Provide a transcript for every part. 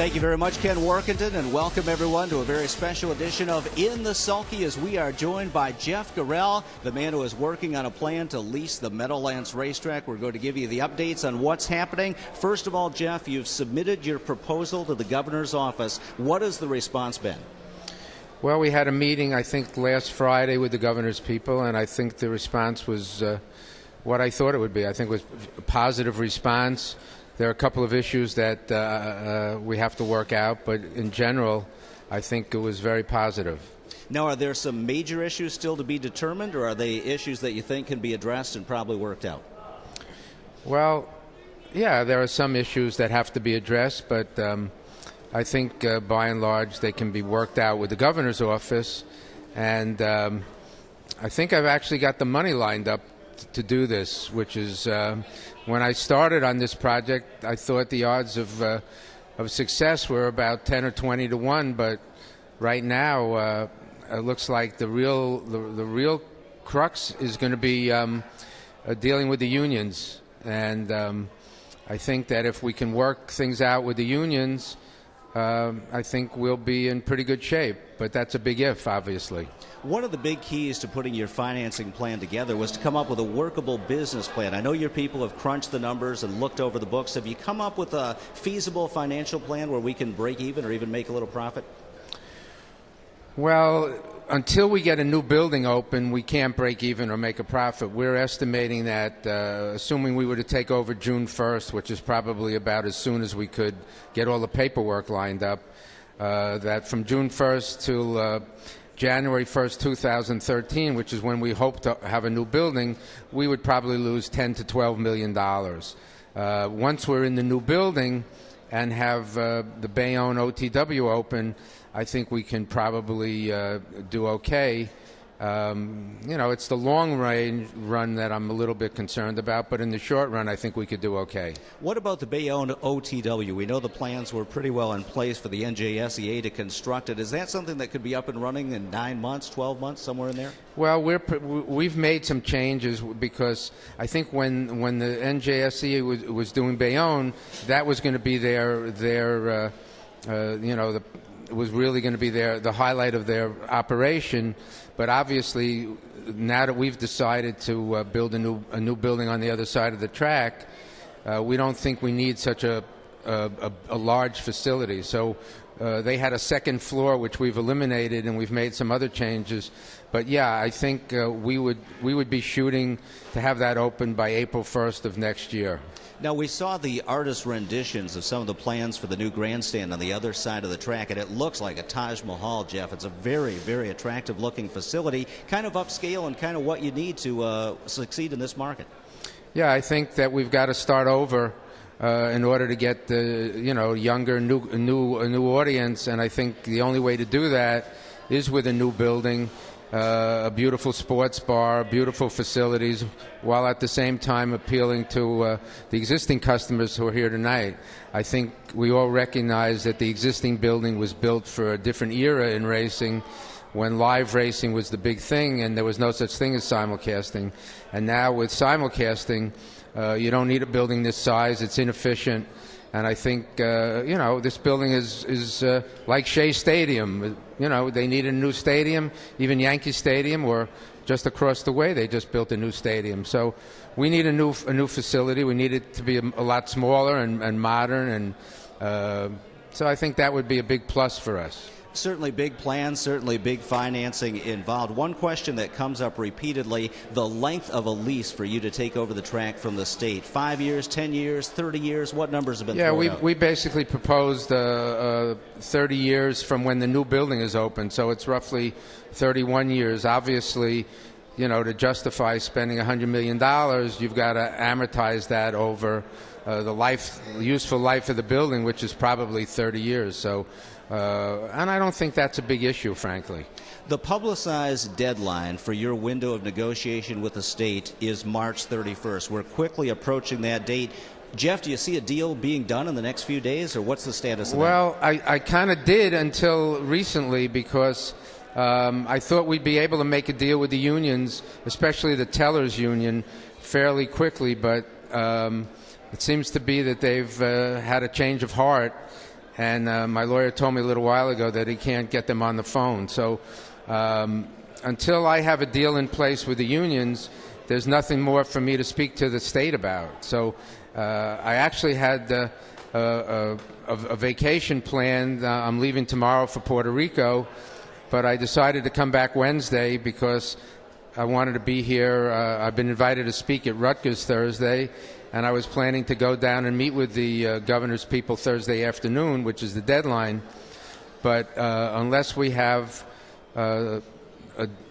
Thank you very much, Ken Workington, and welcome everyone to a very special edition of In the Sulky, as we are joined by Jeff Gural, the man who is working on a plan to lease the Meadowlands Racetrack. We're going to give you the updates on what's happening. First of all, Jeff, you've submitted your proposal to the governor's office. What has the response been? Well, we had a meeting, I think, last Friday with the governor's people, and I think the response was what I thought it would be. I think it was a positive response. There are a couple of issues that we have to work out, but in general, I think it was very positive. Now, are there some major issues still to be determined, or are they issues that you think can be addressed and probably worked out? Well, yeah, there are some issues that have to be addressed, but I think by and large they can be worked out with the governor's office, and I think I've actually got the money lined up to do this, which is when I started on this project, I thought the odds of success were about 10 or 20 to 1, but right now it looks like the real crux is going to be dealing with the unions, and I think that if we can work things out with the unions, I think we'll be in pretty good shape, but that's a big if, obviously. One of the big keys to putting your financing plan together was to come up with a workable business plan. I know your people have crunched the numbers and looked over the books. Have you come up with a feasible financial plan where we can break even or even make a little profit? Well, until we get a new building open, we can't break even or make a profit. We're estimating that, assuming we were to take over June 1st, which is probably about as soon as we could get all the paperwork lined up, that from June 1st till January 1st, 2013, which is when we hope to have a new building, we would probably lose $10 to $12 million. Once we're in the new building and have the Bayonne OTW open, I think we can probably do okay. It's the long range run that I'm a little bit concerned about, but in the short run, I think we could do okay. What about the Bayonne OTW? We know the plans were pretty well in place for the NJSEA to construct it. Is that something that could be up and running in 9 months, 12 months, somewhere in there? Well, we've made some changes because I think when the NJSEA was doing Bayonne, that was going to be it was really going to be the highlight of their operation. But obviously, now that we've decided to build a new building on the other side of the track, we don't think we need such a large facility. So they had a second floor, which we've eliminated, and we've made some other changes. But yeah, I think we would be shooting to have that open by April 1st of next year. Now, we saw the artist renditions of some of the plans for the new grandstand on the other side of the track, and it looks like a Taj Mahal, Jeff. It's a very, very attractive-looking facility, kind of upscale and kind of what you need to succeed in this market. Yeah, I think that we've got to start over in order to get the younger, new audience, and I think the only way to do that is with a new building. A beautiful sports bar, beautiful facilities, while at the same time appealing to the existing customers who are here tonight. I think we all recognize that the existing building was built for a different era in racing, when live racing was the big thing and there was no such thing as simulcasting. And now with simulcasting, you don't need a building this size. It's inefficient. And I think, this building is like Shea Stadium. They need a new stadium. Even Yankee Stadium, or just across the way, they just built a new stadium. So we need a new facility. We need it to be a lot smaller and modern. And so I think that would be a big plus for us. Certainly big plans, certainly big financing involved. One question that comes up repeatedly, the length of a lease for you to take over the track from the state. 5 years, 10 years, 30 years? What numbers have been thrown out? We basically proposed 30 years from when the new building is open, so it's roughly 31 years. Obviously, to justify spending $100 million, you've got to amortize that over the useful life of the building, which is probably 30 years. So. And I don't think that's a big issue, frankly. The publicized deadline for your window of negotiation with the state is March 31st. We're quickly approaching that date. Jeff, do you see a deal being done in the next few days, or what's the status of that? Well, I kind of did until recently, because I thought we'd be able to make a deal with the unions, especially the tellers union, fairly quickly, but it seems to be that they've had a change of heart. and my lawyer told me a little while ago that he can't get them on the phone. So until I have a deal in place with the unions, there's nothing more for me to speak to the state about. So I actually had a vacation planned. I'm leaving tomorrow for Puerto Rico, but I decided to come back Wednesday because I wanted to be here. I've been invited to speak at Rutgers Thursday, and I was planning to go down and meet with the governor's people Thursday afternoon, which is the deadline. But unless we have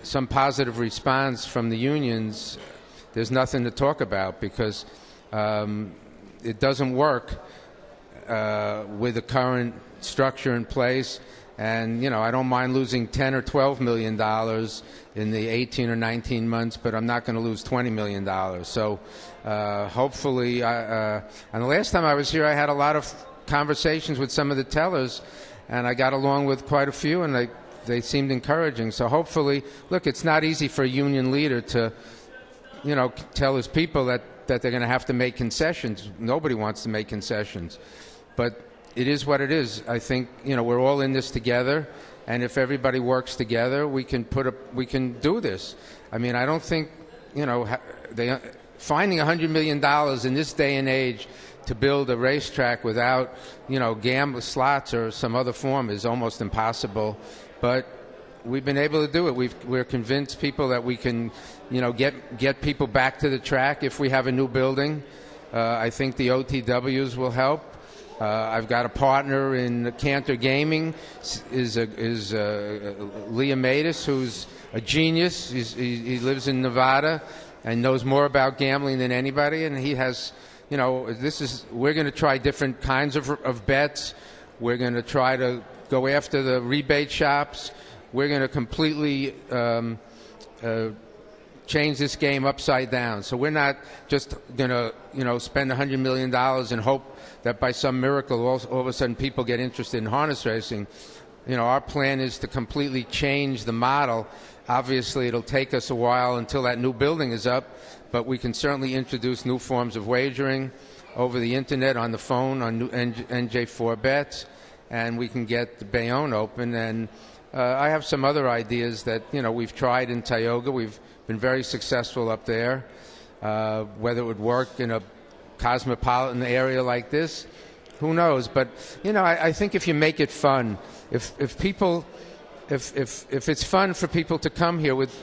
some positive response from the unions, there's nothing to talk about, because it doesn't work with the current structure in place. And, I don't mind losing $10 or $12 million in the 18 or 19 months, but I'm not going to lose $20 million. So hopefully, and the last time I was here, I had a lot of conversations with some of the tellers, and I got along with quite a few, and they seemed encouraging. So hopefully, look, it's not easy for a union leader to, tell his people that they're going to have to make concessions. Nobody wants to make concessions. But it is what it is. I think, we're all in this together, and if everybody works together, we can do this. I mean, I don't think, finding $100 million in this day and age to build a racetrack without, gamble slots or some other form is almost impossible. But we've been able to do it. We're convinced people that we can, get people back to the track if we have a new building. I think the OTWs will help. I've got a partner in Cantor Gaming, is Liam Matus, who's a genius. He lives in Nevada and knows more about gambling than anybody, and he has, we're going to try different kinds of bets. We're going to try to go after the rebate shops. We're going to completely change this game upside down. So we're not just going to, spend $100 million and hope that by some miracle all of a sudden people get interested in harness racing. Our plan is to completely change the model. Obviously, it'll take us a while until that new building is up, but we can certainly introduce new forms of wagering over the internet, on the phone, on new NJ4 bets, and we can get the Bayonne open. And I have some other ideas that, we've tried in Tioga. We've been very successful up there. Whether it would work in a cosmopolitan area like this, who knows? But I think if you make it fun, if it's fun for people to come here with,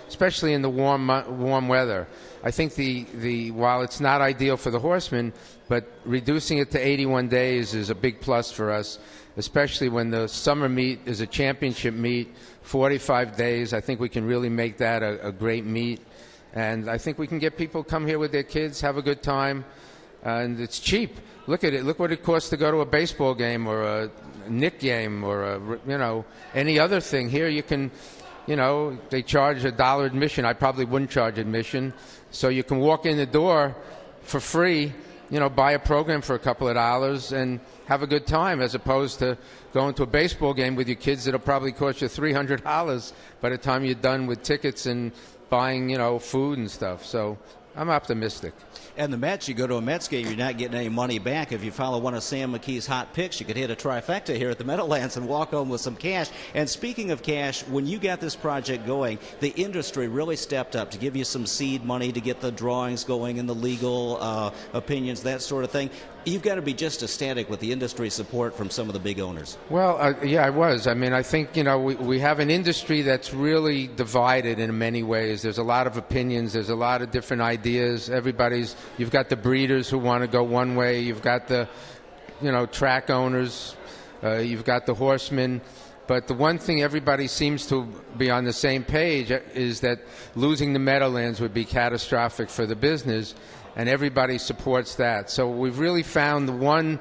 especially in the warm weather, I think the while it's not ideal for the horsemen, but reducing it to 81 days is a big plus for us, especially when the summer meet is a championship meet, 45 days. I think we can really make that a great meet. And I think we can get people come here with their kids, have a good time, and it's cheap. Look at it. Look what it costs to go to a baseball game or a Knick game or any other thing. Here you can, they charge $1 admission. I probably wouldn't charge admission. So you can walk in the door for free, buy a program for a couple of dollars and have a good time, as opposed to going to a baseball game with your kids that'll probably cost you $300 by the time you're done with tickets and buying, food and stuff. So I'm optimistic. And the Mets, you go to a Mets game, you're not getting any money back. If you follow one of Sam McKee's hot picks, you could hit a trifecta here at the Meadowlands and walk home with some cash. And speaking of cash, when you got this project going, the industry really stepped up to give you some seed money to get the drawings going and the legal opinions, that sort of thing. You've got to be just ecstatic with the industry support from some of the big owners. Well, yeah, I was. I mean, I think, we have an industry that's really divided in many ways. There's a lot of opinions. There's a lot of different ideas. You've got the breeders who want to go one way. You've got the, track owners. You've got the horsemen. But the one thing everybody seems to be on the same page is that losing the Meadowlands would be catastrophic for the business. And everybody supports that. So we've really found the one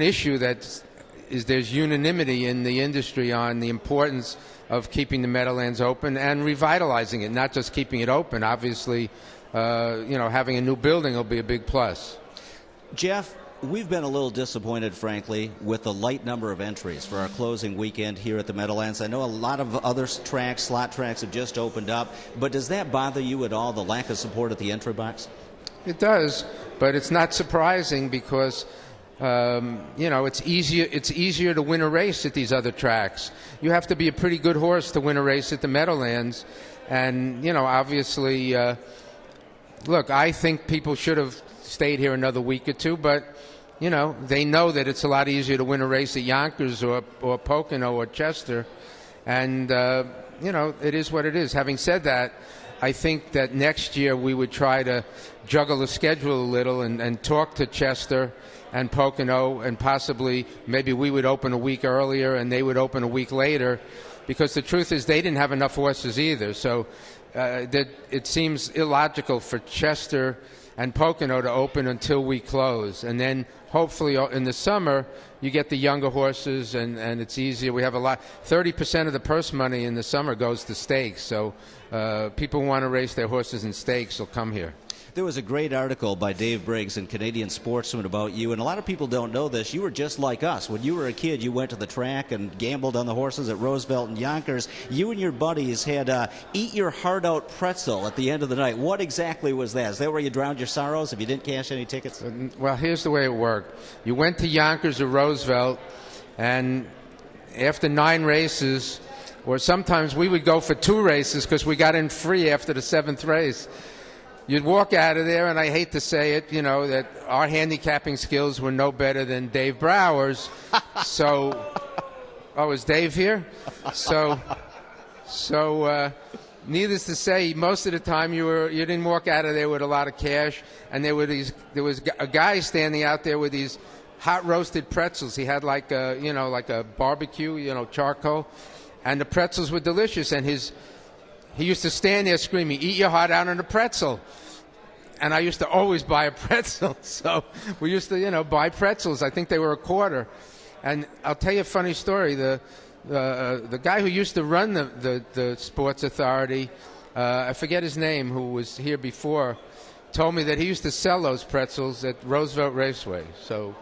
issue that is there's unanimity in the industry on the importance of keeping the Meadowlands open and revitalizing it, not just keeping it open. Obviously, having a new building will be a big plus. Jeff, we've been a little disappointed, frankly, with the light number of entries for our closing weekend here at the Meadowlands. I know a lot of other tracks, slot tracks, have just opened up, but does that bother you at all, the lack of support at the entry box? It does, but it's not surprising because, It's easier to win a race at these other tracks. You have to be a pretty good horse to win a race at the Meadowlands. And, obviously, look, I think people should have stayed here another week or two, but, they know that it's a lot easier to win a race at Yonkers or Pocono or Chester. And, it is what it is. Having said that, I think that next year we would try to juggle the schedule a little and talk to Chester and Pocono, and possibly maybe we would open a week earlier and they would open a week later, because the truth is they didn't have enough horses either. So that it seems illogical for Chester and Pocono to open until we close. And then hopefully in the summer you get the younger horses and it's easier. We have 30% of the purse money in the summer goes to stakes. So people who want to race their horses in stakes will come here. There was a great article by Dave Briggs in Canadian Sportsman about you, and a lot of people don't know this. You were just like us. When you were a kid, you went to the track and gambled on the horses at Roosevelt and Yonkers. You and your buddies had Eat Your Heart Out pretzel at the end of the night. What exactly was that? Is that where you drowned your sorrows if you didn't cash any tickets? Well, here's the way it worked. You went to Yonkers or Roosevelt, and after 9 races, or sometimes we would go for 2 races because we got in free after the 7th race. You'd walk out of there, and I hate to say it, that our handicapping skills were no better than Dave Brower's. So, is Dave here? So, needless to say, most of the time you didn't walk out of there with a lot of cash, and there was a guy standing out there with these hot roasted pretzels. He had like a barbecue, charcoal, and the pretzels were delicious. And he used to stand there screaming, "Eat your heart out on a pretzel." And I used to always buy a pretzel. So we used to, buy pretzels. I think they were $0.25. And I'll tell you a funny story. The guy who used to run the Sports Authority, I forget his name, who was here before, told me that he used to sell those pretzels at Roosevelt Raceway. So,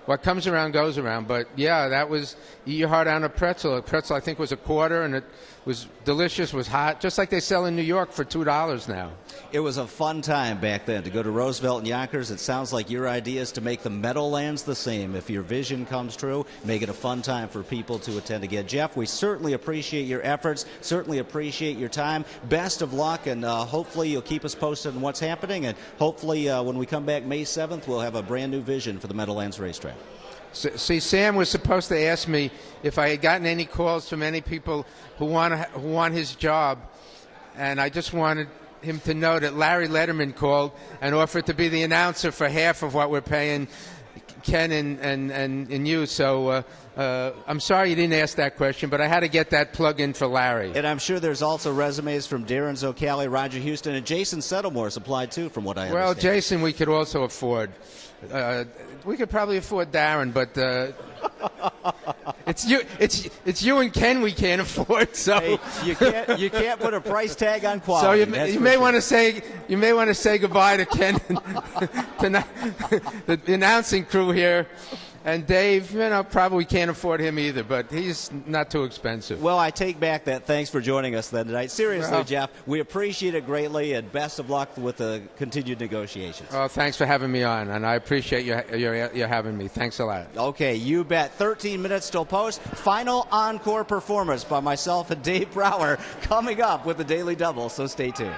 what comes around goes around. But, yeah, that was Eat Your Heart Out on a pretzel. A pretzel, I think, was $0.25, and it was delicious, was hot, just like they sell in New York for $2 now. It was a fun time back then to go to Roosevelt and Yonkers. It sounds like your idea is to make the Meadowlands the same. If your vision comes true, make it a fun time for people to attend again. Jeff, we certainly appreciate your efforts, certainly appreciate your time. Best of luck, and hopefully you'll keep us posted on what's happening, and hopefully when we come back May 7th, we'll have a brand new vision for the Meadowlands Racetrack. See, Sam was supposed to ask me if I had gotten any calls from any people who want his job, and I just wanted him to know that Larry Letterman called and offered to be the announcer for half of what we're paying Ken and you. So I'm sorry you didn't ask that question, but I had to get that plug in for Larry. And I'm sure there's also resumes from Darren Zocali, Roger Houston, and Jason Settlemore's applied too, from what I understand. Well, Jason we could also afford. We could probably afford Darren, but it's you and Ken we can't afford. So hey, you can't put a price tag on quality. So you may want to say goodbye to Ken, to the announcing crew here. And Dave, probably can't afford him either, but he's not too expensive. Well, I take back that. Thanks for joining us then tonight. Seriously, Jeff, we appreciate it greatly, and best of luck with the continued negotiations. Oh, thanks for having me on, and I appreciate you having me. Thanks a lot. Okay, you bet. 13 minutes till post. Final encore performance by myself and Dave Brower coming up with the Daily Double, so stay tuned.